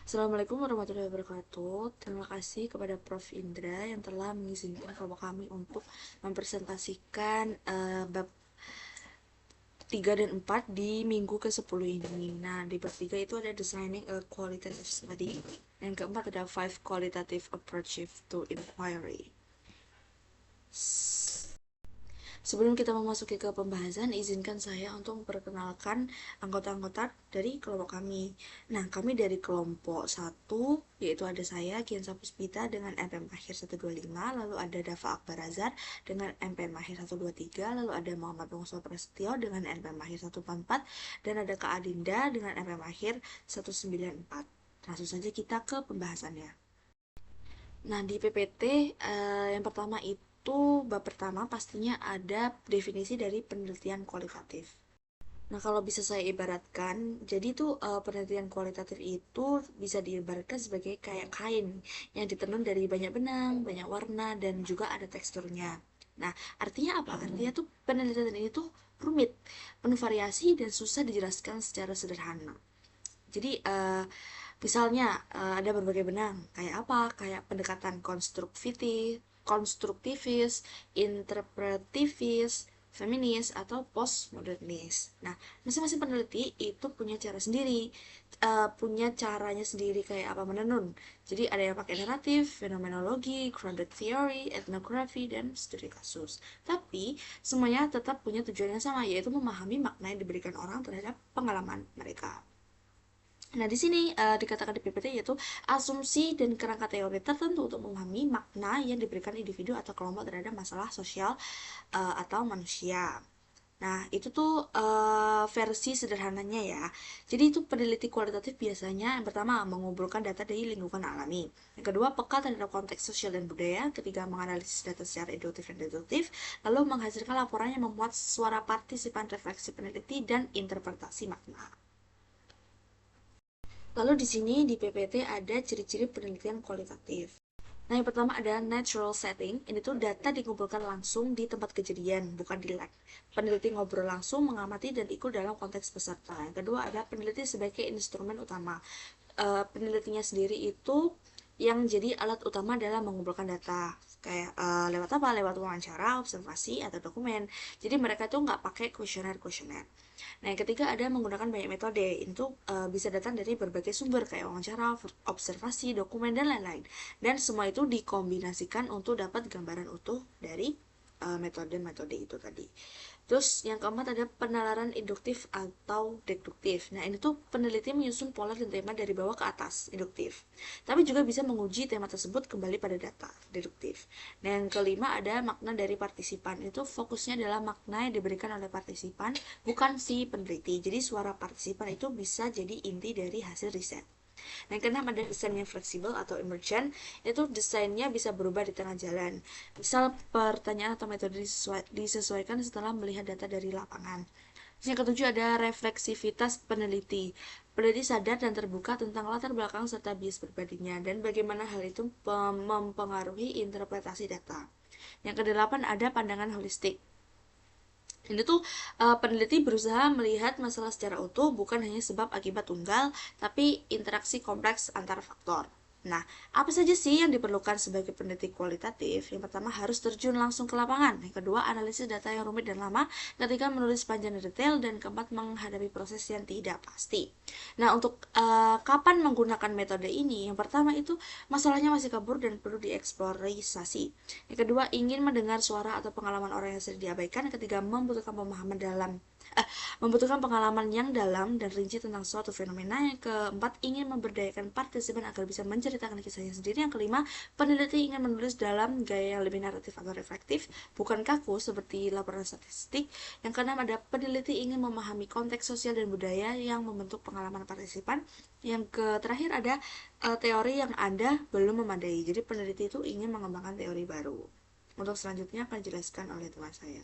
Assalamualaikum warahmatullahi wabarakatuh. Terima kasih kepada Prof. Indra yang telah mengizinkan kelompok kami untuk mempresentasikan bab 3 dan 4 di minggu ke-10 ini. Nah, di bab 3 itu ada Designing a Qualitative Study, dan keempat ada 5 Qualitative Approaches to Inquiry. Sebelum kita memasuki ke pembahasan, izinkan saya untuk memperkenalkan anggota-anggota dari kelompok kami. Nah, kami dari kelompok 1, yaitu ada saya, Kiansa Puspita dengan MPM akhir 125, lalu ada Dava Akbar Azhar dengan MPM akhir 123, lalu ada Muhammad Wongso Prasetyo dengan MPM akhir 144, dan ada Kak Adinda dengan MPM akhir 194. Langsung saja kita ke pembahasannya. Nah, di PPT yang pertama itu bab pertama pastinya ada definisi dari penelitian kualitatif. Nah, kalau bisa saya ibaratkan, jadi tuh penelitian kualitatif itu bisa diibaratkan sebagai kayak kain yang ditenun dari banyak benang, banyak warna, dan juga ada teksturnya. Nah, artinya apa? Artinya tuh penelitian ini tuh rumit, penuh variasi, dan susah dijelaskan secara sederhana. Jadi misalnya ada berbagai benang, kayak apa? Kayak pendekatan konstruktivis, interpretivis, feminis, atau postmodernis. Nah, masing-masing peneliti itu punya cara sendiri, punya caranya sendiri kayak apa menenun. Jadi ada yang pakai naratif, fenomenologi, grounded theory, ethnography, dan studi kasus. Tapi semuanya tetap punya tujuan yang sama, yaitu memahami makna yang diberikan orang terhadap pengalaman mereka. Nah, di sini dikatakan di PPT yaitu asumsi dan kerangka teori tertentu untuk memahami makna yang diberikan individu atau kelompok terhadap masalah sosial atau manusia. Nah, itu tuh versi sederhananya ya. Jadi itu peneliti kualitatif biasanya yang pertama mengumpulkan data dari lingkungan alami. Yang kedua, peka terhadap konteks sosial dan budaya. Ketiga, menganalisis data secara induktif dan deduktif. Lalu menghasilkan laporan yang memuat suara partisipan, refleksi peneliti, dan interpretasi makna. Lalu di sini di PPT ada ciri-ciri penelitian kualitatif. Nah, yang pertama ada natural setting. Ini tuh data dikumpulkan langsung di tempat kejadian, bukan di lab. Peneliti ngobrol langsung, mengamati, dan ikut dalam konteks peserta. Yang kedua ada peneliti sebagai instrumen utama. Penelitinya sendiri itu yang jadi alat utama dalam mengumpulkan data, kayak lewat apa? Lewat wawancara, observasi, atau dokumen. Jadi mereka tuh nggak pakai kuesioner. Nah, yang ketiga ada menggunakan banyak metode. Itu bisa datang dari berbagai sumber kayak wawancara, observasi, dokumen, dan lain-lain. Dan semua itu dikombinasikan untuk dapat gambaran utuh dari metode-metode itu tadi. Terus yang keempat ada penalaran induktif atau deduktif. Nah, ini tuh peneliti menyusun pola dan tema dari bawah ke atas, induktif. Tapi juga bisa menguji tema tersebut kembali pada data, deduktif. Nah, yang kelima ada makna dari partisipan. Itu fokusnya adalah makna yang diberikan oleh partisipan, bukan si peneliti. Jadi suara partisipan itu bisa jadi inti dari hasil riset. Nah, yang keenam ada desain yang fleksibel atau emergent, itu desainnya bisa berubah di tengah jalan. Misal pertanyaan atau metode disesuaikan setelah melihat data dari lapangan. Yang ketujuh ada refleksivitas peneliti. Peneliti sadar dan terbuka tentang latar belakang serta bias pribadinya dan bagaimana hal itu mempengaruhi interpretasi data. Yang kedelapan ada pandangan holistik. Ini tuh peneliti berusaha melihat masalah secara utuh, bukan hanya sebab akibat tunggal, tapi interaksi kompleks antar faktor. Nah, apa saja sih yang diperlukan sebagai peneliti kualitatif? Yang pertama harus terjun langsung ke lapangan. Yang kedua, analisis data yang rumit dan lama. Ketiga, menulis panjang dan detail. Dan keempat, menghadapi proses yang tidak pasti. Nah, untuk kapan menggunakan metode ini? Yang pertama itu masalahnya masih kabur dan perlu dieksplorasi. Yang kedua, ingin mendengar suara atau pengalaman orang yang sering diabaikan. Yang ketiga, membutuhkan pengalaman yang dalam dan rinci tentang suatu fenomena. Yang keempat, ingin memberdayakan partisipan agar bisa menceritakan kisahnya sendiri. Yang kelima, peneliti ingin menulis dalam gaya yang lebih naratif atau reflektif, bukan kaku seperti laporan statistik. Yang keenam, ada peneliti ingin memahami konteks sosial dan budaya yang membentuk pengalaman partisipan. Yang terakhir ada teori yang ada belum memadai. Jadi peneliti itu ingin mengembangkan teori baru. Untuk selanjutnya akan dijelaskan oleh teman saya.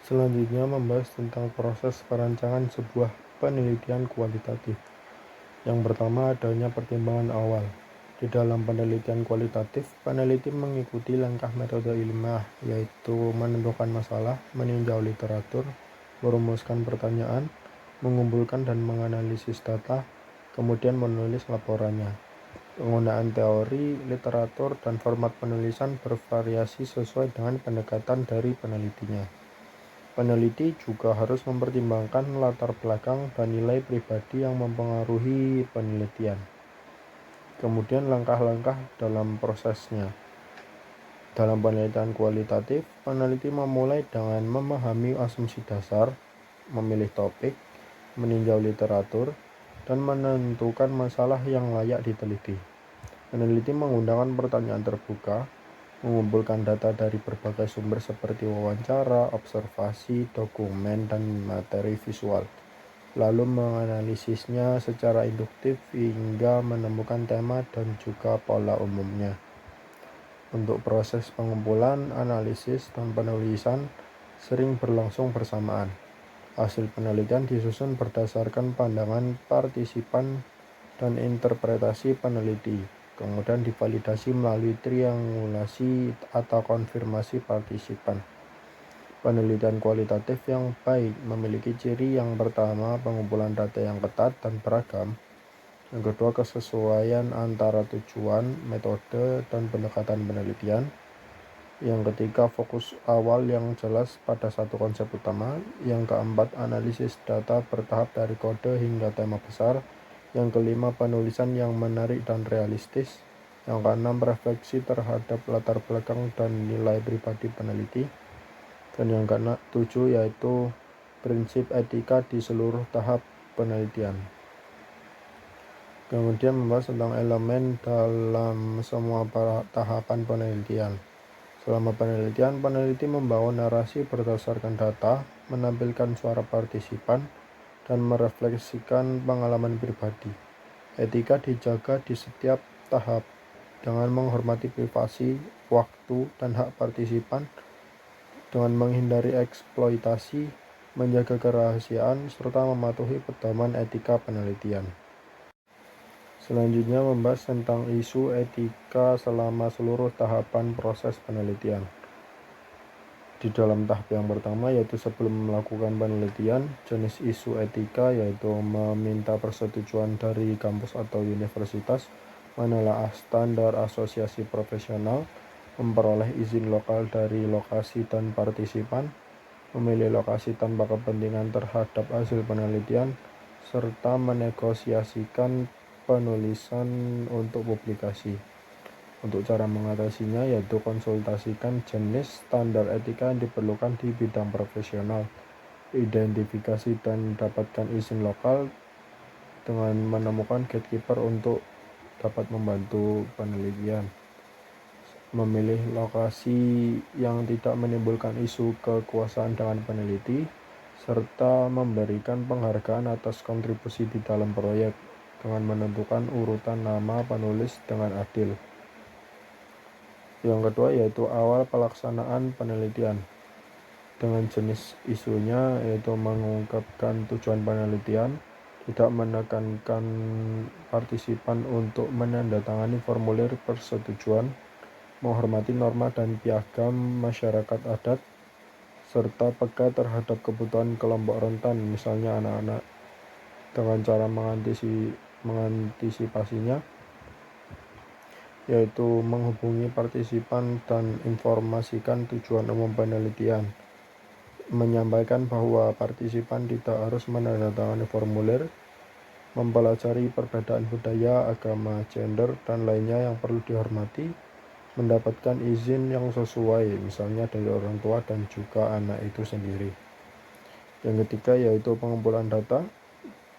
Selanjutnya membahas tentang proses perancangan sebuah penelitian kualitatif. Yang pertama adanya pertimbangan awal. Di dalam penelitian kualitatif, peneliti mengikuti langkah metode ilmiah, yaitu menentukan masalah, meninjau literatur, merumuskan pertanyaan, mengumpulkan dan menganalisis data, kemudian menulis laporannya. Penggunaan teori, literatur, dan format penulisan bervariasi sesuai dengan pendekatan dari penelitinya. Peneliti juga harus mempertimbangkan latar belakang dan nilai pribadi yang mempengaruhi penelitian. Kemudian langkah-langkah dalam prosesnya. Dalam penelitian kualitatif, peneliti memulai dengan memahami asumsi dasar, memilih topik, meninjau literatur, dan menentukan masalah yang layak diteliti. Peneliti menggunakan pertanyaan terbuka, mengumpulkan data dari berbagai sumber seperti wawancara, observasi, dokumen, dan materi visual, lalu menganalisisnya secara induktif hingga menemukan tema dan juga pola umumnya. Untuk proses pengumpulan, analisis, dan penulisan sering berlangsung bersamaan. Hasil penelitian disusun berdasarkan pandangan partisipan dan interpretasi peneliti, kemudian divalidasi melalui triangulasi atau konfirmasi partisipan. Penelitian kualitatif yang baik memiliki ciri yang pertama, pengumpulan data yang ketat dan beragam. Yang kedua, kesesuaian antara tujuan, metode, dan pendekatan penelitian. Yang ketiga, fokus awal yang jelas pada satu konsep utama. Yang keempat, analisis data bertahap dari kode hingga tema besar. Yang kelima, penulisan yang menarik dan realistis. Yang keenam, refleksi terhadap latar belakang dan nilai pribadi peneliti. Dan yang ketujuh yaitu prinsip etika di seluruh tahap penelitian. Kemudian membahas tentang elemen dalam semua tahapan penelitian. Selama penelitian, peneliti membangun narasi berdasarkan data, menampilkan suara partisipan, dan merefleksikan pengalaman pribadi. Etika dijaga di setiap tahap dengan menghormati privasi, waktu, dan hak partisipan, dengan menghindari eksploitasi, menjaga kerahasiaan, serta mematuhi pedoman etika penelitian. Selanjutnya membahas tentang isu etika selama seluruh tahapan proses penelitian. Di dalam tahap yang pertama yaitu sebelum melakukan penelitian, jenis isu etika yaitu meminta persetujuan dari kampus atau universitas, menelaah standar asosiasi profesional, memperoleh izin lokal dari lokasi dan partisipan, memilih lokasi tanpa kepentingan terhadap hasil penelitian, serta menegosiasikan penulisan untuk publikasi. Untuk cara mengatasinya yaitu konsultasikan jenis standar etika yang diperlukan di bidang profesional, identifikasi dan dapatkan izin lokal dengan menemukan gatekeeper untuk dapat membantu penelitian. Memilih lokasi yang tidak menimbulkan isu kekuasaan dengan peneliti, serta memberikan penghargaan atas kontribusi di dalam proyek dengan menentukan urutan nama penulis dengan adil. Yang kedua yaitu awal pelaksanaan penelitian. Dengan jenis isunya yaitu mengungkapkan tujuan penelitian, tidak menekankan partisipan untuk menandatangani formulir persetujuan, menghormati norma dan piagam masyarakat adat, serta peka terhadap kebutuhan kelompok rentan, misalnya anak-anak, dengan cara mengantisipasinya yaitu menghubungi partisipan dan informasikan tujuan umum penelitian, menyampaikan bahwa partisipan tidak harus menandatangani formulir, mempelajari perbedaan budaya, agama, gender, dan lainnya yang perlu dihormati, mendapatkan izin yang sesuai, misalnya dari orang tua dan juga anak itu sendiri. Yang ketiga yaitu pengumpulan data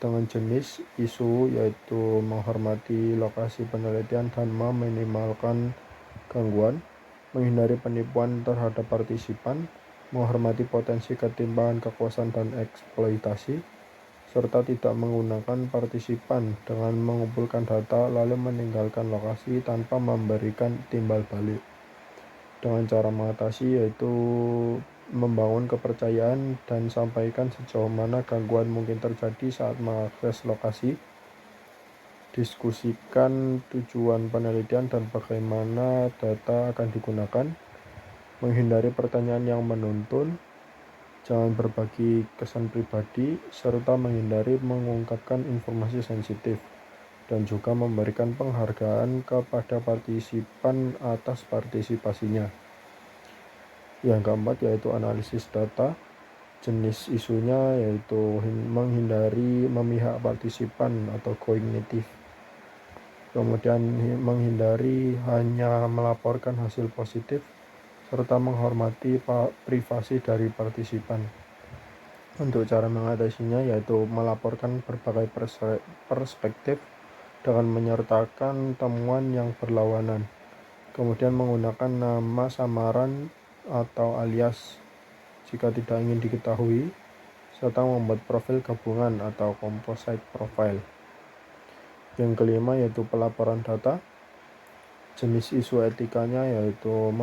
dengan jenis isu yaitu menghormati lokasi penelitian dan meminimalkan gangguan, menghindari penipuan terhadap partisipan, menghormati potensi ketimpangan kekuasaan dan eksploitasi, serta tidak menggunakan partisipan dengan mengumpulkan data lalu meninggalkan lokasi tanpa memberikan timbal balik. Dengan cara mengatasi yaitu membangun kepercayaan dan sampaikan sejauh mana gangguan mungkin terjadi saat mengakses lokasi, diskusikan tujuan penelitian dan bagaimana data akan digunakan, menghindari pertanyaan yang menuntun, jangan berbagi kesan pribadi, serta menghindari mengungkapkan informasi sensitif. dan juga memberikan penghargaan kepada partisipan atas partisipasinya. Yang keempat yaitu analisis data. Jenis isunya yaitu menghindari memihak partisipan atau going native. Kemudian menghindari hanya melaporkan hasil positif serta menghormati privasi dari partisipan. Untuk cara mengatasinya yaitu melaporkan berbagai perspektif dengan menyertakan temuan yang berlawanan. Kemudian menggunakan nama samaran atau alias jika tidak ingin diketahui, serta membuat profil gabungan atau composite profile. Yang kelima yaitu pelaporan data. Jenis isu etikanya yaitu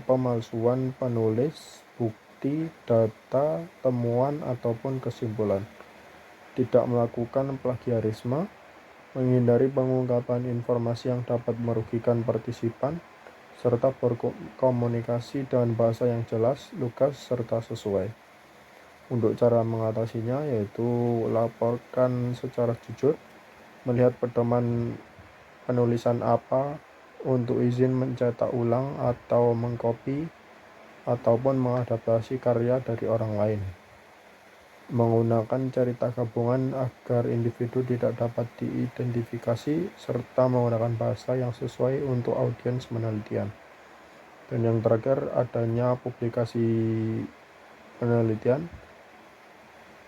pemalsuan penulis, bukti, data, temuan, ataupun kesimpulan. Tidak melakukan plagiarisme, menghindari pengungkapan informasi yang dapat merugikan partisipan, serta berkomunikasi dengan bahasa yang jelas, lugas, serta sesuai. Untuk cara mengatasinya yaitu laporkan secara jujur, melihat pedoman penulisan apa untuk izin mencetak ulang atau mengcopy ataupun mengadaptasi karya dari orang lain. Menggunakan cerita gabungan agar individu tidak dapat diidentifikasi serta menggunakan bahasa yang sesuai untuk audiens penelitian. Dan yang terakhir adanya publikasi penelitian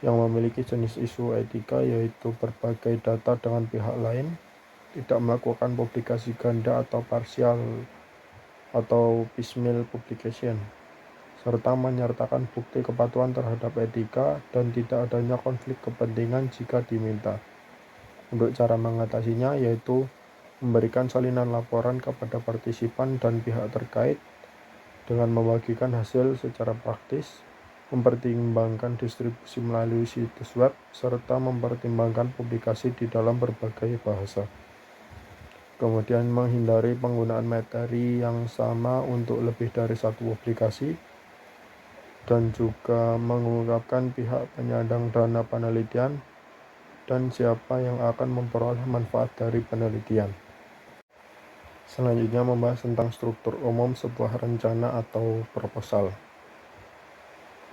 yang memiliki jenis isu etika yaitu berbagai data dengan pihak lain, tidak melakukan publikasi ganda atau parsial atau piecemeal publication, serta menyertakan bukti kepatuhan terhadap etika dan tidak adanya konflik kepentingan jika diminta. Untuk cara mengatasinya yaitu memberikan salinan laporan kepada partisipan dan pihak terkait dengan membagikan hasil secara praktis, mempertimbangkan distribusi melalui situs web, serta mempertimbangkan publikasi di dalam berbagai bahasa. Kemudian menghindari penggunaan materi yang sama untuk lebih dari satu publikasi, dan juga mengungkapkan pihak penyandang dana penelitian dan siapa yang akan memperoleh manfaat dari penelitian. Selanjutnya membahas tentang struktur umum sebuah rencana atau proposal.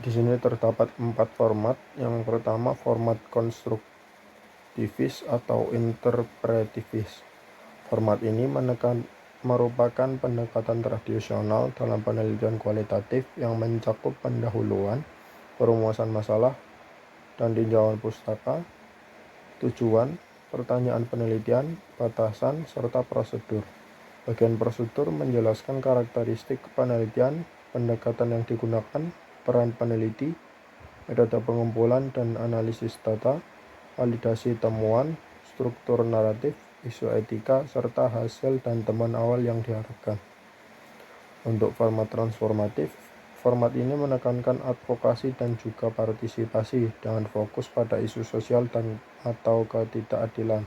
Di sini terdapat 4 format. Yang pertama format konstruktivis atau interpretivis. Format ini merupakan pendekatan tradisional dalam penelitian kualitatif yang mencakup pendahuluan, perumusan masalah, dan tinjauan pustaka, tujuan, pertanyaan penelitian, batasan, serta prosedur. Bagian prosedur menjelaskan karakteristik penelitian, pendekatan yang digunakan, peran peneliti, metode pengumpulan dan analisis data, validasi temuan, struktur naratif, isu etika, serta hasil dan temuan awal yang diharapkan. Untuk format transformatif, format ini menekankan advokasi dan juga partisipasi dengan fokus pada isu sosial dan atau ketidakadilan,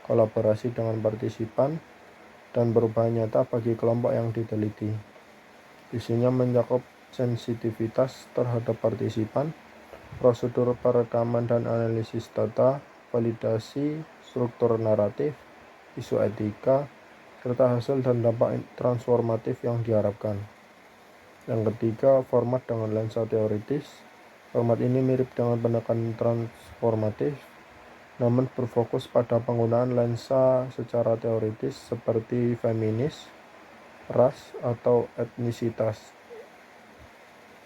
kolaborasi dengan partisipan, dan perubahan nyata bagi kelompok yang diteliti. Isinya mencakup sensitivitas terhadap partisipan, prosedur perekaman dan analisis data, validasi, struktur naratif, isu etika, serta hasil dan dampak transformatif yang diharapkan. Yang ketiga, format dengan lensa teoritis. Format ini mirip dengan pendekatan transformatif, namun berfokus pada penggunaan lensa secara teoritis seperti feminis, ras, atau etnisitas,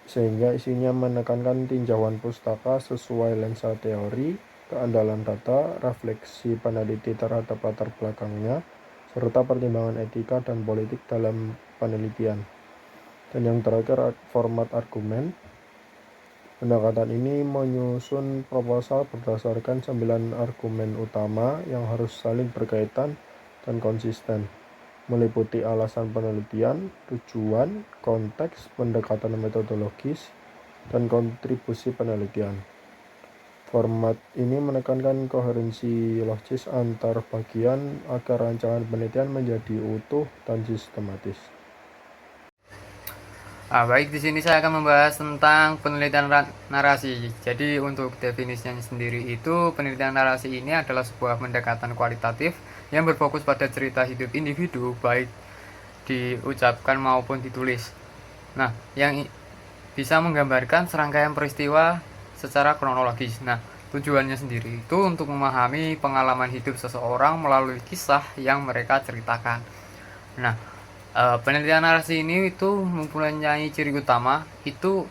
sehingga isinya menekankan tinjauan pustaka sesuai lensa teori, keandalan data, refleksi peneliti terhadap latar belakangnya, serta pertimbangan etika dan politik dalam penelitian. Dan yang terakhir, format argumen. Pendekatan ini menyusun proposal berdasarkan 9 argumen utama yang harus saling berkaitan dan konsisten, meliputi alasan penelitian, tujuan, konteks, pendekatan metodologis, dan kontribusi penelitian. Format ini menekankan koherensi logis antar bagian agar rancangan penelitian menjadi utuh dan sistematis. Baik, di sini saya akan membahas tentang penelitian narasi. Jadi untuk definisinya sendiri itu, penelitian narasi ini adalah sebuah pendekatan kualitatif yang berfokus pada cerita hidup individu, baik diucapkan maupun ditulis. Nah, yang bisa menggambarkan serangkaian peristiwa secara kronologis. Nah, tujuannya sendiri itu untuk memahami pengalaman hidup seseorang melalui kisah yang mereka ceritakan. Nah, penelitian narasi ini itu mempunyai ciri utama itu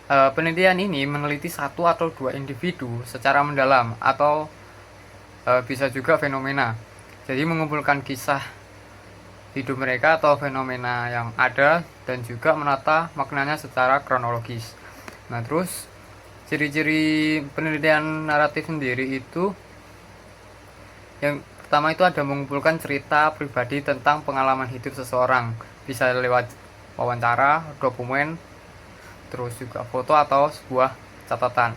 penelitian ini meneliti satu atau dua individu secara mendalam atau bisa juga fenomena. Jadi mengumpulkan kisah hidup mereka atau fenomena yang ada dan juga menata maknanya secara kronologis. Nah, terus ciri-ciri penelitian naratif sendiri itu yang pertama itu ada mengumpulkan cerita pribadi tentang pengalaman hidup seseorang, bisa lewat wawancara, dokumen, terus juga foto atau sebuah catatan.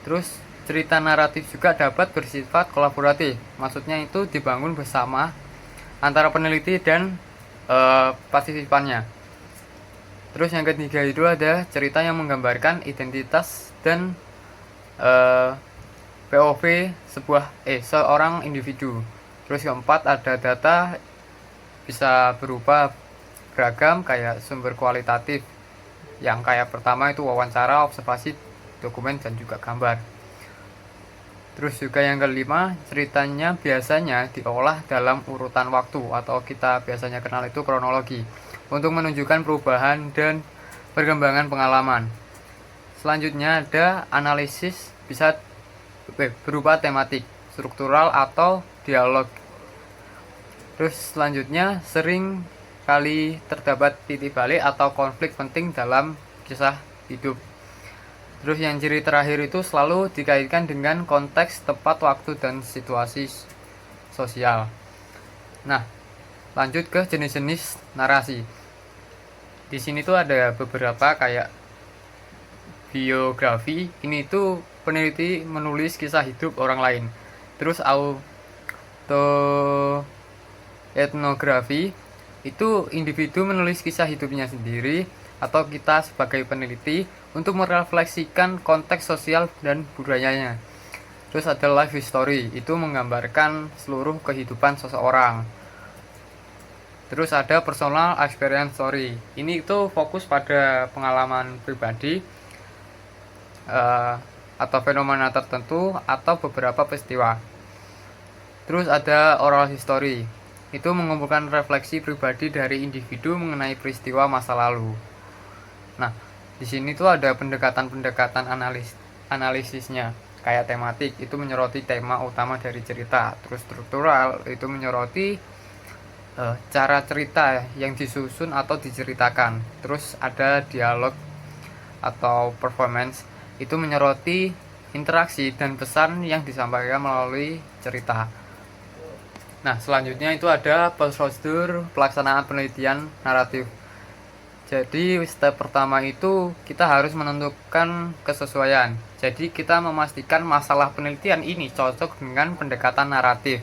Terus cerita naratif juga dapat bersifat kolaboratif, maksudnya itu dibangun bersama antara peneliti dan partisipannya. Terus yang ketiga itu ada cerita yang menggambarkan identitas dan POV seorang individu. Terus keempat ada data bisa berupa beragam kayak sumber kualitatif yang kayak pertama itu wawancara, observasi, dokumen dan juga gambar. Terus juga yang kelima, ceritanya biasanya diolah dalam urutan waktu atau kita biasanya kenal itu kronologi untuk menunjukkan perubahan dan perkembangan pengalaman. Selanjutnya ada analisis bisa berupa tematik, struktural atau dialog. Terus selanjutnya sering kali terdapat titik balik atau konflik penting dalam kisah hidup. Terus yang ciri terakhir itu selalu dikaitkan dengan konteks, tepat, waktu, dan situasi sosial. Nah, lanjut ke jenis-jenis narasi. Di sini tuh ada beberapa kayak biografi. Ini tuh peneliti menulis kisah hidup orang lain. Terus autoetnografi itu individu menulis kisah hidupnya sendiri atau kita sebagai peneliti untuk merefleksikan konteks sosial dan budayanya. Terus ada life history, itu menggambarkan seluruh kehidupan seseorang. Terus ada personal experience story, ini itu fokus pada pengalaman pribadi atau fenomena tertentu atau beberapa peristiwa. Terus ada oral history, itu mengumpulkan refleksi pribadi dari individu mengenai peristiwa masa lalu. Nah, di sini tuh ada pendekatan-pendekatan analisisnya. Kayak tematik itu menyoroti tema utama dari cerita. Terus struktural itu menyoroti cara cerita yang disusun atau diceritakan. Terus ada dialog atau performance itu menyoroti interaksi dan pesan yang disampaikan melalui cerita. Nah, selanjutnya itu ada prosedur pelaksanaan penelitian naratif. Jadi step pertama itu kita harus menentukan kesesuaian. Jadi kita memastikan masalah penelitian ini cocok dengan pendekatan naratif.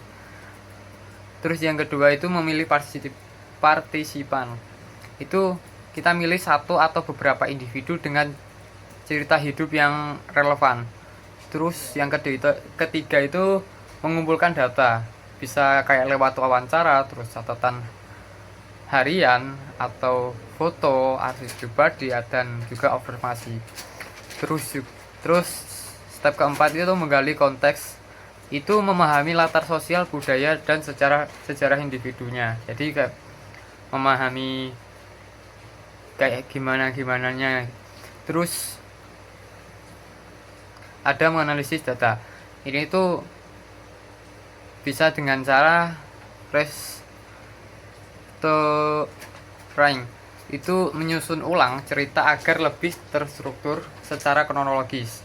Terus yang kedua itu memilih partisipan. Itu kita milih satu atau beberapa individu dengan cerita hidup yang relevan. Terus yang ketiga itu mengumpulkan data. Bisa kayak lewat wawancara, terus catatan harian atau foto, arsip pribadi dan juga observasi. Terus step keempat itu menggali konteks, itu memahami latar sosial, budaya dan sejarah individunya. Jadi kayak memahami kayak gimananya. Terus ada menganalisis data. Ini tuh bisa dengan cara restoring, itu menyusun ulang cerita agar lebih terstruktur secara kronologis.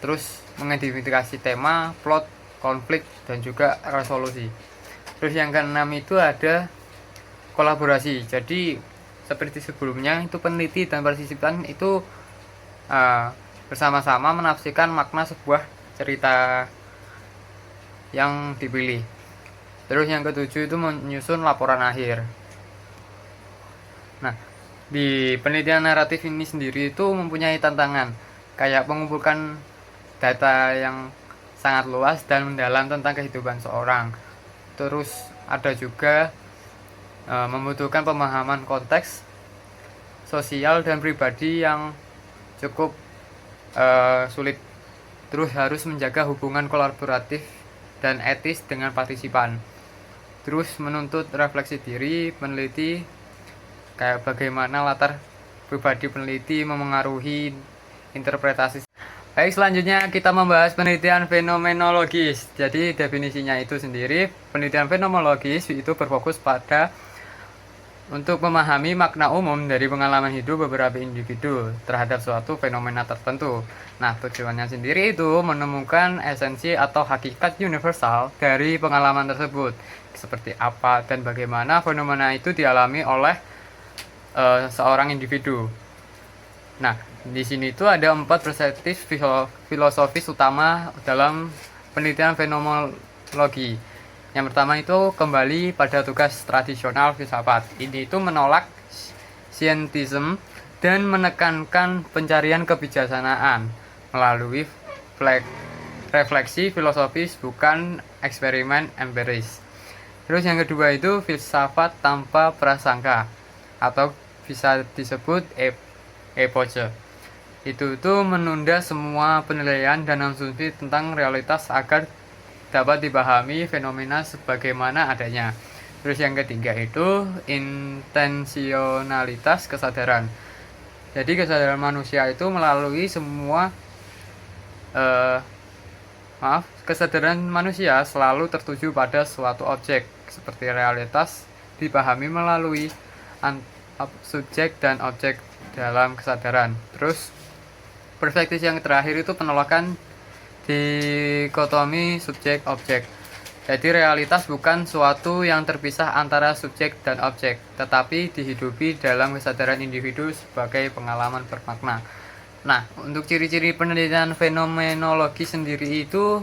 Terus mengidentifikasi tema, plot, konflik, dan juga resolusi. Terus yang keenam itu ada kolaborasi. Jadi seperti sebelumnya itu peneliti dan partisipan itu bersama-sama menafsirkan makna sebuah cerita yang dipilih. Terus yang ketujuh itu menyusun laporan akhir. Nah, di penelitian naratif ini sendiri itu mempunyai tantangan, kayak mengumpulkan data yang sangat luas dan mendalam tentang kehidupan seorang. Terus ada juga membutuhkan pemahaman konteks sosial dan pribadi yang cukup sulit. Terus harus menjaga hubungan kolaboratif dan etis dengan partisipan. Terus menuntut refleksi diri peneliti, kayak bagaimana latar pribadi peneliti memengaruhi interpretasi. Baik, selanjutnya kita membahas penelitian fenomenologis. Jadi definisinya itu sendiri, penelitian fenomenologis itu berfokus pada untuk memahami makna umum dari pengalaman hidup beberapa individu terhadap suatu fenomena tertentu. Nah, tujuannya sendiri itu menemukan esensi atau hakikat universal dari pengalaman tersebut. Seperti apa dan bagaimana fenomena itu dialami oleh seorang individu. Nah, di sini itu ada 4 perspektif filosofis utama dalam penelitian fenomenologi. Yang pertama itu kembali pada tugas tradisional filsafat. Ini itu menolak scientism dan menekankan pencarian kebijaksanaan melalui refleksi filosofis, bukan eksperimen empiris. Terus yang kedua itu filsafat tanpa prasangka, atau bisa disebut epoche. Itu tuh menunda semua penilaian dan asumsi tentang realitas agar dapat dipahami fenomena sebagaimana adanya. Terus yang ketiga itu intensionalitas kesadaran. Jadi kesadaran manusia itu melalui semua kesadaran manusia selalu tertuju pada suatu objek, seperti realitas dipahami melalui subjek dan objek dalam kesadaran. Terus perspektif yang terakhir itu penolakan dikotomi subjek-objek. Jadi realitas bukan suatu yang terpisah antara subjek dan objek, tetapi dihidupi dalam kesadaran individu sebagai pengalaman bermakna. Nah, untuk ciri-ciri penelitian fenomenologi sendiri itu,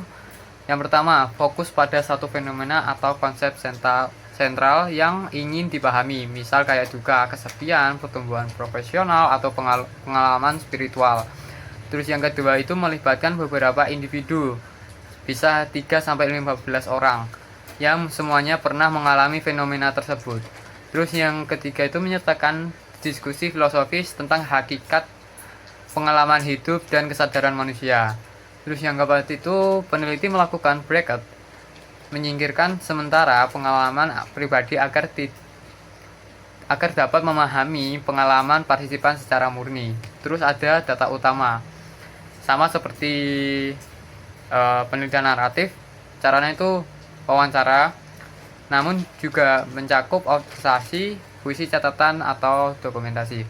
yang pertama, fokus pada satu fenomena atau konsep sentral yang ingin dipahami, misal kayak duka, kesepian, pertumbuhan profesional, atau pengalaman spiritual. Terus yang kedua itu melibatkan beberapa individu, bisa 3-15 orang, yang semuanya pernah mengalami fenomena tersebut. Terus yang ketiga itu menyertakan diskusi filosofis tentang hakikat pengalaman hidup dan kesadaran manusia. Terus yang keempat itu peneliti melakukan bracket, menyingkirkan sementara pengalaman pribadi agar dapat memahami pengalaman partisipan secara murni. Terus ada data utama, sama seperti penelitian naratif, caranya itu wawancara, namun juga mencakup observasi, puisi, catatan, atau dokumentasi.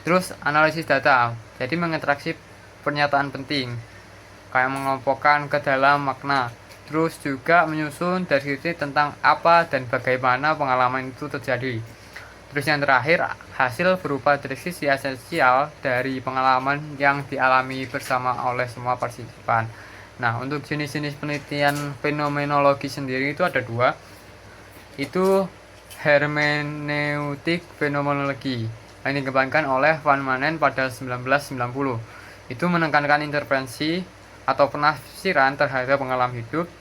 Terus analisis data, jadi mengekstraksi pernyataan penting, kayak mengelompokkan ke dalam makna. Terus juga menyusun deskripsi tentang apa dan bagaimana pengalaman itu terjadi. Terus yang terakhir, hasil berupa deskripsi esensial dari pengalaman yang dialami bersama oleh semua partisipan. Nah, untuk jenis-jenis penelitian fenomenologi sendiri itu ada 2. Itu hermeneutik fenomenologi yang dikembangkan oleh Van Manen pada 1990. Itu menekankan intervensi atau penafsiran terhadap pengalaman hidup.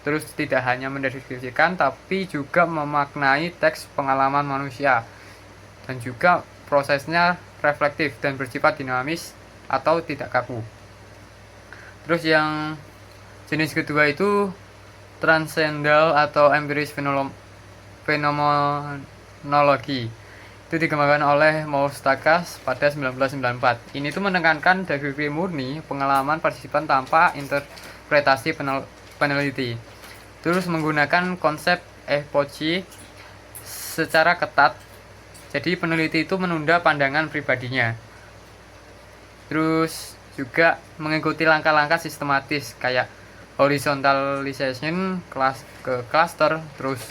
Terus tidak hanya mendeskripsikan, tapi juga memaknai teks pengalaman manusia, dan juga prosesnya reflektif dan bersifat dinamis atau tidak kaku. Terus yang jenis kedua itu transcendal atau empiris fenomenologi. Itu dikembangkan oleh Moustakas pada 1994. Ini tuh menekankan deskripsi murni pengalaman partisipan tanpa interpretasi peneliti. Terus menggunakan konsep epoche secara ketat. Jadi peneliti itu menunda pandangan pribadinya. Terus juga mengikuti langkah-langkah sistematis kayak horizontalization ke cluster, terus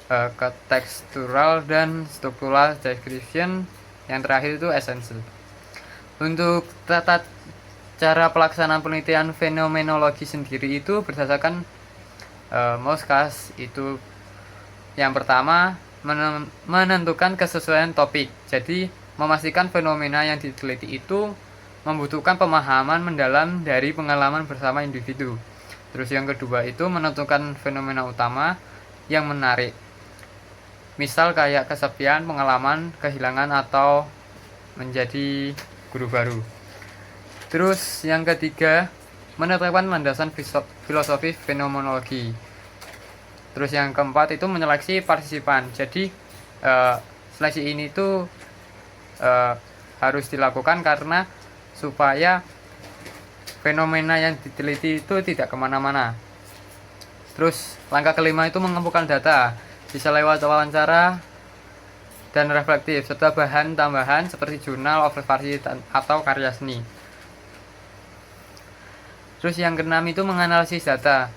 ke tekstural dan struktural description, yang terakhir itu essential. Untuk tata cara pelaksanaan penelitian fenomenologi sendiri itu berdasarkan Mouskas. Itu yang pertama menentukan kesesuaian topik. Jadi, memastikan fenomena yang diteliti itu membutuhkan pemahaman mendalam dari pengalaman bersama individu. Terus yang kedua itu menentukan fenomena utama yang menarik. Misal kayak kesepian, pengalaman, kehilangan, atau menjadi guru baru. Terus yang ketiga, menetapkan landasan filosofi fenomenologi. Terus yang keempat itu menyeleksi partisipan. Jadi seleksi ini tuh harus dilakukan karena supaya fenomena yang diteliti itu tidak kemana-mana. Terus langkah kelima itu mengumpulkan data, bisa lewat wawancara dan reflektif serta bahan tambahan seperti jurnal, observasi, atau karya seni. Terus yang keenam itu menganalisis data.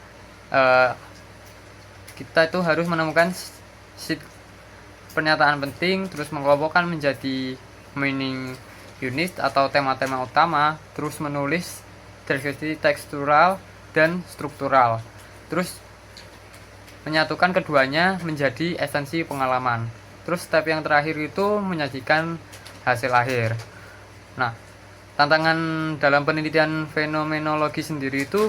Kita itu harus menemukan pernyataan penting, terus mengelompokkan menjadi meaning unit atau tema-tema utama, terus menulis deskripsi tekstural dan struktural, terus menyatukan keduanya menjadi esensi pengalaman. Terus step yang terakhir itu menyajikan hasil akhir. Nah, tantangan dalam penelitian fenomenologi sendiri itu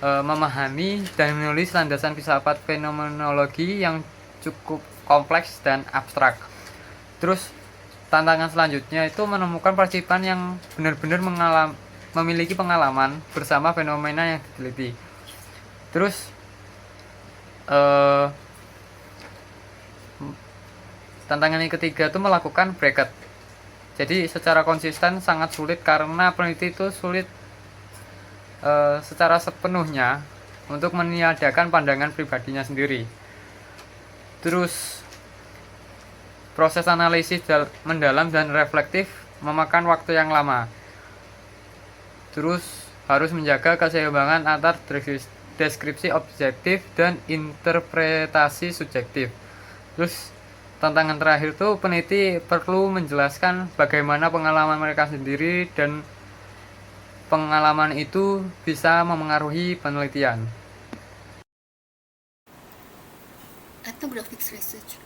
memahami dan menulis landasan filsafat fenomenologi yang cukup kompleks dan abstrak. Terus tantangan selanjutnya itu menemukan partisipan yang benar-benar memiliki pengalaman bersama fenomena yang diteliti. Terus tantangan yang ketiga itu melakukan bracket. Jadi secara konsisten sangat sulit karena peneliti itu sulit secara sepenuhnya untuk meniadakan pandangan pribadinya sendiri. Terus proses analisis mendalam dan reflektif memakan waktu yang lama. Terus harus menjaga keseimbangan antar deskripsi objektif dan interpretasi subjektif. Terus tantangan terakhir tuh peneliti perlu menjelaskan bagaimana pengalaman mereka sendiri dan pengalaman itu bisa memengaruhi penelitian. Ethnographic research.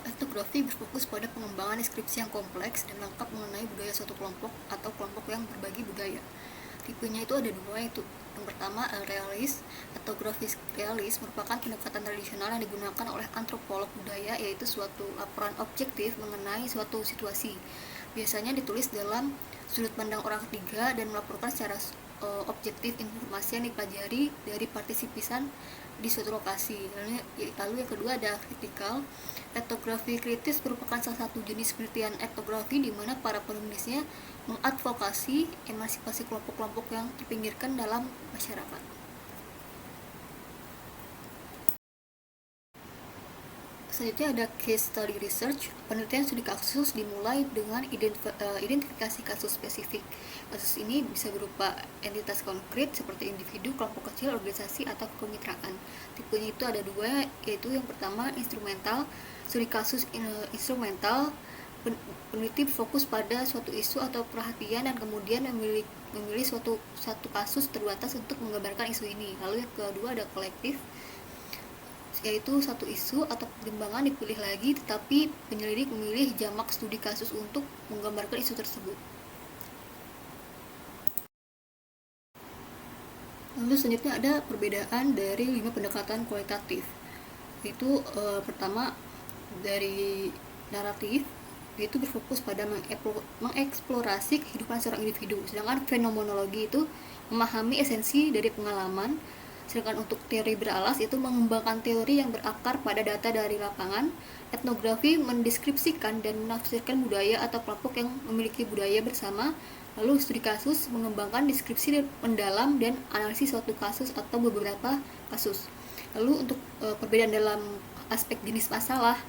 Etnografi berfokus pada pengembangan deskripsi yang kompleks dan lengkap mengenai budaya suatu kelompok atau kelompok yang berbagi budaya. Tipenya itu ada dua, yaitu yang pertama realis. Etnografi realis merupakan pendekatan tradisional yang digunakan oleh antropolog budaya, yaitu suatu laporan objektif mengenai suatu situasi. Biasanya ditulis dalam sudut pandang orang ketiga dan melaporkan secara objektif informasi yang dipelajari dari partisipan di suatu lokasi. Lalu yang kedua ada kritikal. Etnografi kritis merupakan salah satu jenis penelitian etnografi di mana para penulisnya mengadvokasi emansipasi kelompok-kelompok yang terpinggirkan dalam masyarakat. Selanjutnya ada case study research. Penelitian studi kasus dimulai dengan identifikasi kasus spesifik. Kasus ini bisa berupa entitas konkret seperti individu, kelompok kecil, organisasi, atau kemitraan. Tipenya itu ada dua, yaitu yang pertama instrumental. Studi kasus instrumental, peneliti fokus pada suatu isu atau perhatian dan kemudian memilih suatu kasus terbatas untuk menggambarkan isu ini. Lalu yang kedua ada kolektif, yaitu satu isu atau perkembangan dipilih lagi, tetapi penyelidik memilih jamak studi kasus untuk menggambarkan isu tersebut. Lalu selanjutnya ada perbedaan dari 5 pendekatan kualitatif, yaitu pertama dari naratif, yaitu berfokus pada mengeksplorasi kehidupan seorang individu, sedangkan fenomenologi itu memahami esensi dari pengalaman. Sedangkan untuk teori beralas itu mengembangkan teori yang berakar pada data dari lapangan. Etnografi mendeskripsikan dan menafsirkan budaya atau kelompok yang memiliki budaya bersama. Lalu studi kasus mengembangkan deskripsi mendalam dan analisis suatu kasus atau beberapa kasus. Lalu untuk perbedaan dalam aspek jenis masalah,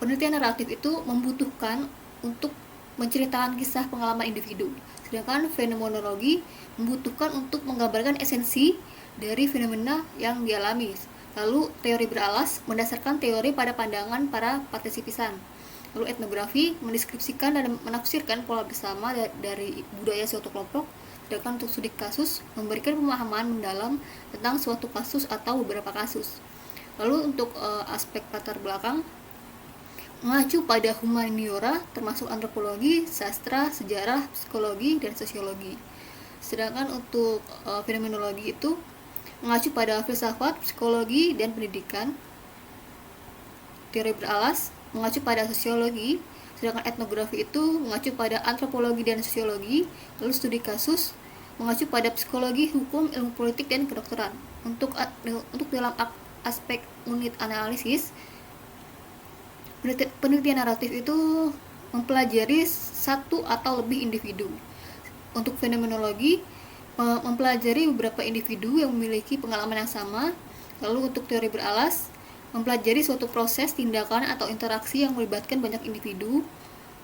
penelitian naratif itu membutuhkan untuk menceritakan kisah pengalaman individu, sedangkan fenomenologi membutuhkan untuk menggambarkan esensi dari fenomena yang dialami. Lalu teori beralas mendasarkan teori pada pandangan para partisipan. Lalu etnografi mendeskripsikan dan menafsirkan pola bersama dari budaya suatu kelompok, sedangkan untuk studi kasus memberikan pemahaman mendalam tentang suatu kasus atau beberapa kasus. Lalu untuk aspek latar belakang mengacu pada humaniora termasuk antropologi, sastra, sejarah, psikologi, dan sosiologi. Sedangkan untuk fenomenologi itu mengacu pada filsafat, psikologi, dan pendidikan. Teori beralas mengacu pada sosiologi, sedangkan etnografi itu mengacu pada antropologi dan sosiologi. Lalu studi kasus mengacu pada psikologi, hukum, ilmu politik, dan kedokteran. Untuk dalam aspek unit analisis, penelitian naratif itu mempelajari satu atau lebih individu. Untuk fenomenologi mempelajari beberapa individu yang memiliki pengalaman yang sama. Lalu untuk teori beralas mempelajari suatu proses, tindakan, atau interaksi yang melibatkan banyak individu.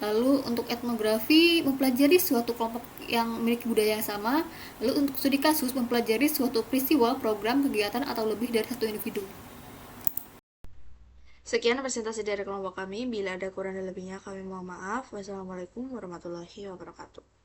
Lalu untuk etnografi mempelajari suatu kelompok yang memiliki budaya yang sama. Lalu untuk studi kasus mempelajari suatu peristiwa, program, kegiatan, atau lebih dari satu individu. Sekian presentasi dari kelompok kami. Bila ada kurang dan lebihnya kami mohon maaf. Wassalamualaikum warahmatullahi wabarakatuh.